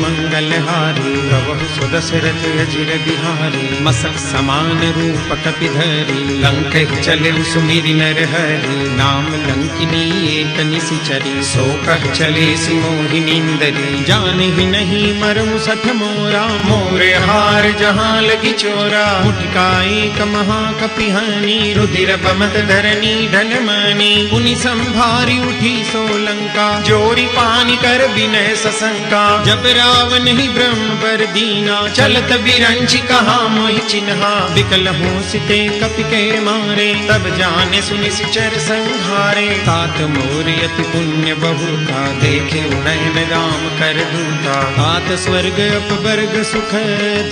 मंगलहारी प्रभु सुदशरथ अजिर बिहारी मसक समान रूप कपिधरी लंक चले सुमिरि नर हरि नाम लंकिनी एक निशिचरी सो कह चले सिमोहिनींदरी जाने ही नहीं मरमु सठ मोरा मोरे हार जहाँ लगी चोरा मुठका एक महाकपिहानी रुधिर बमत धरनी ढल मानी पुनि संभारी उठी सोलंका जोरी पानी कर विनय सशंका जब रावण ही ब्रह्म पर दीना चलत बिरंची कहा मोहि चिन्हा विकल हो सिते कपि के मारे तब जाने सुनि सिचर संहारे तात मोर अति पुण्य बहुता देखे नयन राम कर दूता तात स्वर्ग अपवर्ग सुख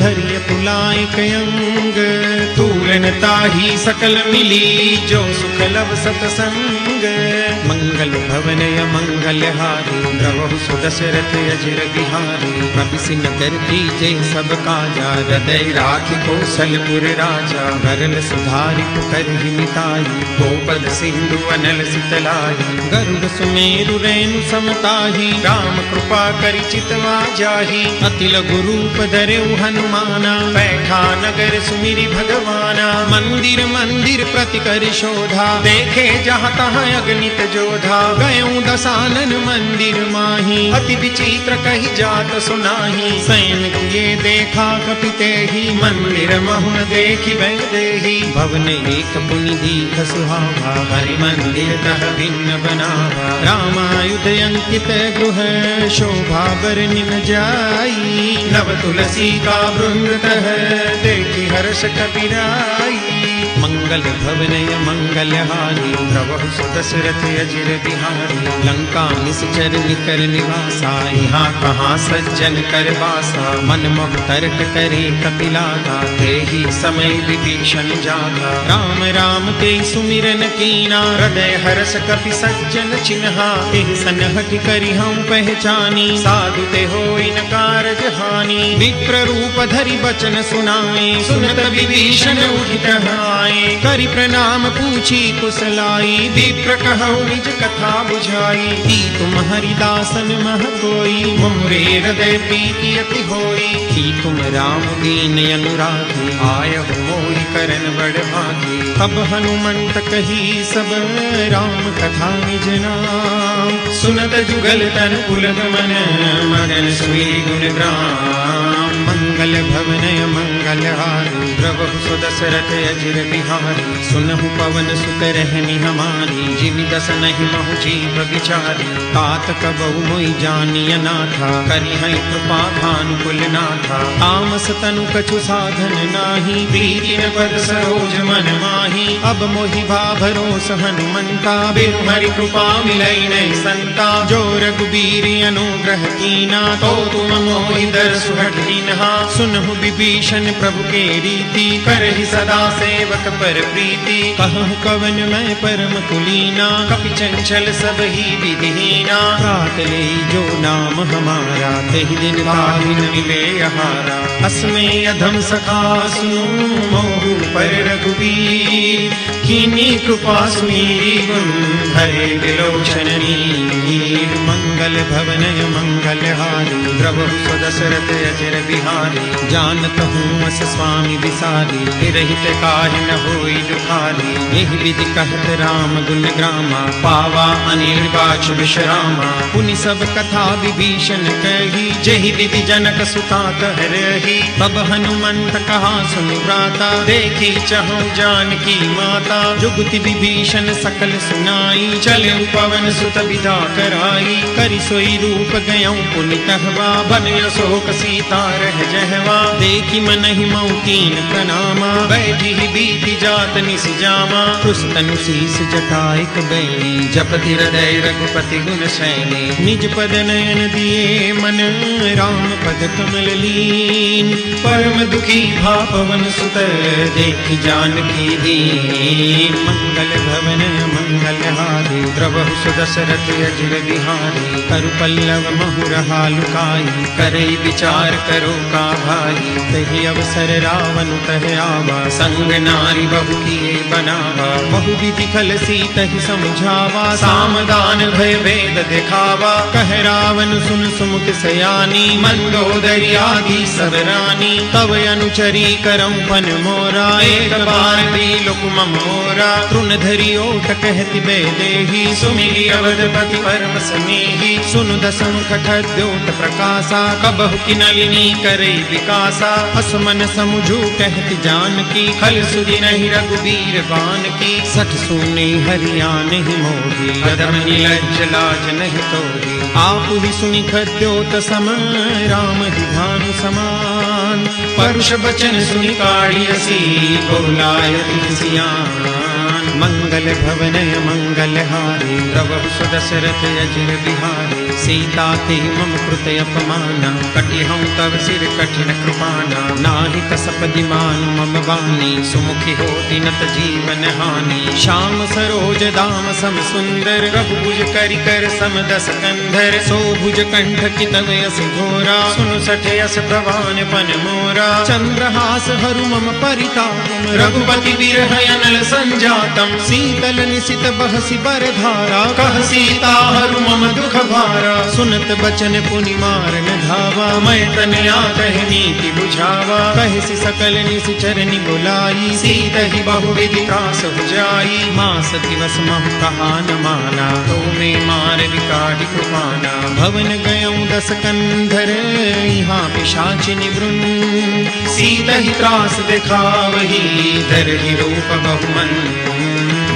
धैर्य पुलाय कयंग तूलन ताही सकल मिली जो सुख लव सतसंग मंगल भवन मंगल हारी प्रभु सुदशरथ अजिर बिहारी प्रभिसि नगर दीजे सब काजा हृदय राखि कौशलपुर राजा भरल सुधारि पुकर हिमिताई गोपद सिंधु अनल सितलाई गरुड़ सुमेरु रेणु समताही राम कृपा करि चितवा जाही अति लघु रूप धरेउ हनुमाना बैठा नगर सुमिरि भगवाना मंदिर मंदिर प्रति कर शोधा देखे जहाँ तहाँ अगणित जोधा गयों दसानन मंदिर माही अति विचित्र कही जात सुनाही सैन किए देखा कपिते ही मंदिर महुन देखी देही भवन एक पुनि दीख सुहावा हरि मंदिर तह भिन्न बनावा रामायुध अंकित गृह शोभा बरनिन जाई नव तुलसी का वृंद तह देखी हर्ष कपिराई मंगल भवन मंगल हारी प्रभु सुदशरथ अजिर बिहारी लंका निश्चर निकर निवासा यहाँ कहाँ सज्जन कर वासा मन मोह तर्क करे कपिलागा तेहि समय विभीषण जागा राम राम ते सुमिरन कीना हृदय हर्ष कपि सज्जन चिन्हा तेहि सनहठ करि हम पहचानी साधु ते होई न कारज हानि विप्र रूप धरि बचन सुनाए सुनत विभीषण उठित आए करि प्रणाम पूछी कुशलाई विप्र कहु निज कथा बुझाई की तुम हरिदासन मह कोई मोरे हृदय प्रीति अति होई की तुम राम दीन अनुरागी आयहु मोहि करन बड़ भागी तब हनुमंत कही सब राम कथा निज नाम सुनत जुगल तन पुलक मन मगन सुई गुण ग्राम मंगल भवन मंगल हारी प्रभु सुदशरथ अजिर बिहारी सुनहु पवन सुत रहनी हमारी जिमि दस नहीं महु जीव विचारी तात कबहु मोहि जानिय नाथा करि है कृपा भानुकुल नाथा तामस तनु कछु साधन नाही प्रीति न पद सरोज मन माही अब मोहि भा भरोस हनुमंता बिनु हरि कृपा मिलई नहीं संता जो रघुबीर अनुग्रह कीना तो तुम मोहि दरसु हठीनहा सुनहु विभीषण प्रभु के रीति करहि सदा सेवक पर प्रीति कहूँ कवन मैं परम कुलीना कपि चंचल सब ही विधिहीना प्रात ले जो नाम हमारा तेहि दिन ताहिन मिले आहारा अस्मे अधम सखा सुनो मोहु पर रघुबीर कीनी कृपा सुमीरी गुण हरे विलोचन नीर मंगल भवन मंगल हारी प्रभु सुदशरथ अजिर बिहारी जानत हूँ अस स्वामी विसारी रहित काहि न होई दुखारी यही विधि कहत राम गुण ग्रामा पावा अनिर्वाच विश्रामा पुनि सब कथा विभीषण कही जहि विधि जनक सुता कह रही तब हनुमंत कहा सुन व्राता देखी चहु जानकी माता जुगति विभीषण सकल सुनाई चले पवन सुत विदा कराई करि सोई रूप गयऊँ पुनि तहवा बन अशोक सीता रह जहवा देखी मन ही मऊतीन प्रणामा बैठी ही बीती जात निस जामा पुस्तनु शीस जटाइक बैनी जपति हृदय रघुपति गुण शैली निज पद नयन दिए मन राम पद कमल लीन परम दुखी भा पवन सुत देखी जानकी दीन मंगल भवन मंगल हारी प्रभु सुदशरथ अजिर बिहारी करु पल्लव महु रहा लुकाई करई विचार करो का भाई तहि अवसर अवसर रावण तह आवा, संग नारी बहु किए बनावा, बहु विधि खल सीत ही समझावा, सामदान भय भेद दिखावा, कह रावण सुन सुमुख सयानी, मंदोदरी आदि सब रानी, तव अनुचरी करऊं पन मोरा, एक बार दी लुक मोरा, तृण धरी ओट कहति बेदेही, सुमिली अवधपति परम स्नेही, सुनु दसमुख खद्योत प्रकाशा, कबहु की नलिनी करे विकासा, असमन समुझू कहति जानकी, खल सुधि नहीं रघुबीर बान की, सठ सुने हरियाण ही मोही, कदम नीलज्ज लाज नहीं तोही, आप ही सुनि खद्योत सम, राम ही भानु समान, परुष बचन सुनि काढ़ियसी, बोलायति सियान, मंगल भवनय मंगल हारी, प्रभु सुदशरथ अजिर बिहारी, सीता ते मम कृत अपमाना, कटिहऊं तव सिर कठिन कृपाना, नाहि कसपदि मानु मम वाणी, सुमुखी हो दिनत जीवन हानि, श्याम सरोज दाम सम सुंदर, रघुभुज करि कर सम दस कंधर, सोभुज कंठ की तव यस घोरा, सुनु सठ यस प्रवान पन मोरा, चंद्रहास हरु मम परिताप, रघुपति बिरह अनल संजातम, शीतल निशित बहसी बरधारा, कह सीता हरु मम दुख भारा, सुनत बचन पुनि मारन धावा, मैं तनया कह नीति बुझावा, कहसी सकल निशिचर नि बुलाई, सीत ही बहु विधि त्रास हो जाई, मास दिवस महु कहा न माना, तो में मार विकाढ़ि कृपाना, भवन गयऊं दस कंधर, यहाँ पिशाचिनि वृंद, सीत ही त्रास दिखावही, धरहि रूप बहुमन,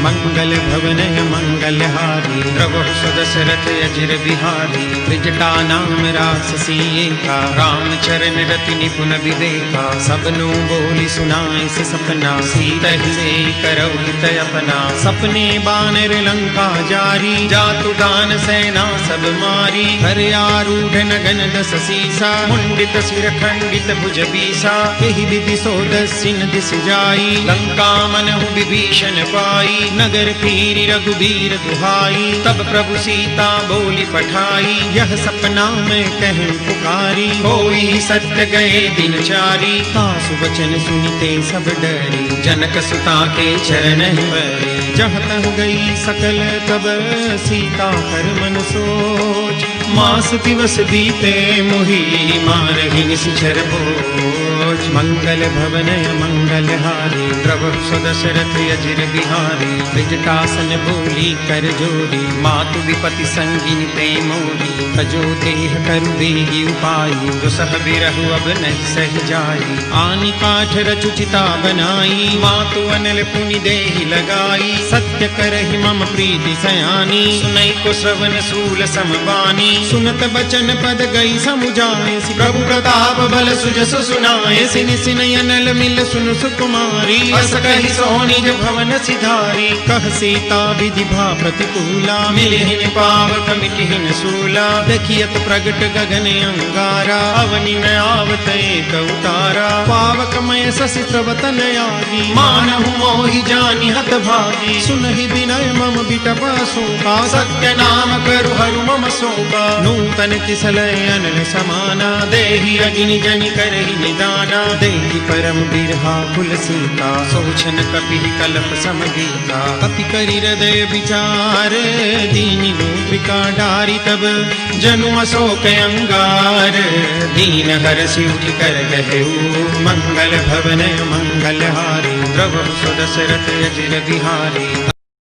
मंगल भवनय मंगल हारी, प्रभु सुदशरथ अजिर बिहारी, त्रिजटा नाम राक्षसी एका, राम चरण रति निपुण विवेका, सबनु बोली सुनाई से सपना, सीत ही से करऊ हित अपना, सपने बानर लंका जारी, जातु दान सेना सब मारी, हर आरूढ़ नगन दस सीसा, मुंडित सिर खंडित भुज बीसा, एहि विधि सो दसिन दिस जाई, लंका मनहु विभीषण पाई, नगर फिरी रघुबीर दुहाई, तब प्रभु सीता बोली पठाई, यह सपना मैं कहूं पुकारी, होई सत्य गए दिन चारी, तासु वचन सुनिते सब डरी, जनक सुता के चरण परी, जहाँ तह गई सकल तब सीता कर मन सोच, मास दिवस बीते मोही मारहि निश्चर बोझ, मंगल भवनय मंगल हारी, प्रभु सुदशरथ अजिर बिहारी, त्रिजटासन बोली कर जोरी, मातु विपति संगिनी ते मोरी, तजो देह करु बेगी उपाई, दुसह बिरहु अब नहीं सह जाई, आनि काठ रचु चिता बनाई, मातु अनल पुनि देहि लगाई, सत्य करहि मम प्रीति सयानी, सुनई को श्रवण सूल समबानी, सुनत बचन पद गई समुझाए, प्रभु प्रताप बल सुजस सुनाए, सिनि सिनि अनल मिल सुन सुकुमारी, अस कहि सोनिज भवन सिधारी, कह सीता विधि भा प्रतिकूला, मिलिहिन पावक मिटिहिन सूला, देखियत प्रगट गगन अंगारा, अवनि में आवत एक उतारा, पावक मय शशि प्रवतन आदि, मानहु मोहि जानि हत भागी, सुनहि विनय मम बिटपा शोका, सत्य नाम करु हरु मम शोका, नूतन किसलय अनल समाना, देहि अग्नि जनि करहि निदाना, देहि परम बिरहा कुल सीता, सोचन कपि कलप समगीता, कपि करि हृदय विचार, दीनि मूत्रिका डारी, तब जनु अशोक अंगार, दीन हरषि उठि कर गहेऊ, मंगल भवनय मंगल हारी, प्रभु सुदशरथ अजिर बिहारी।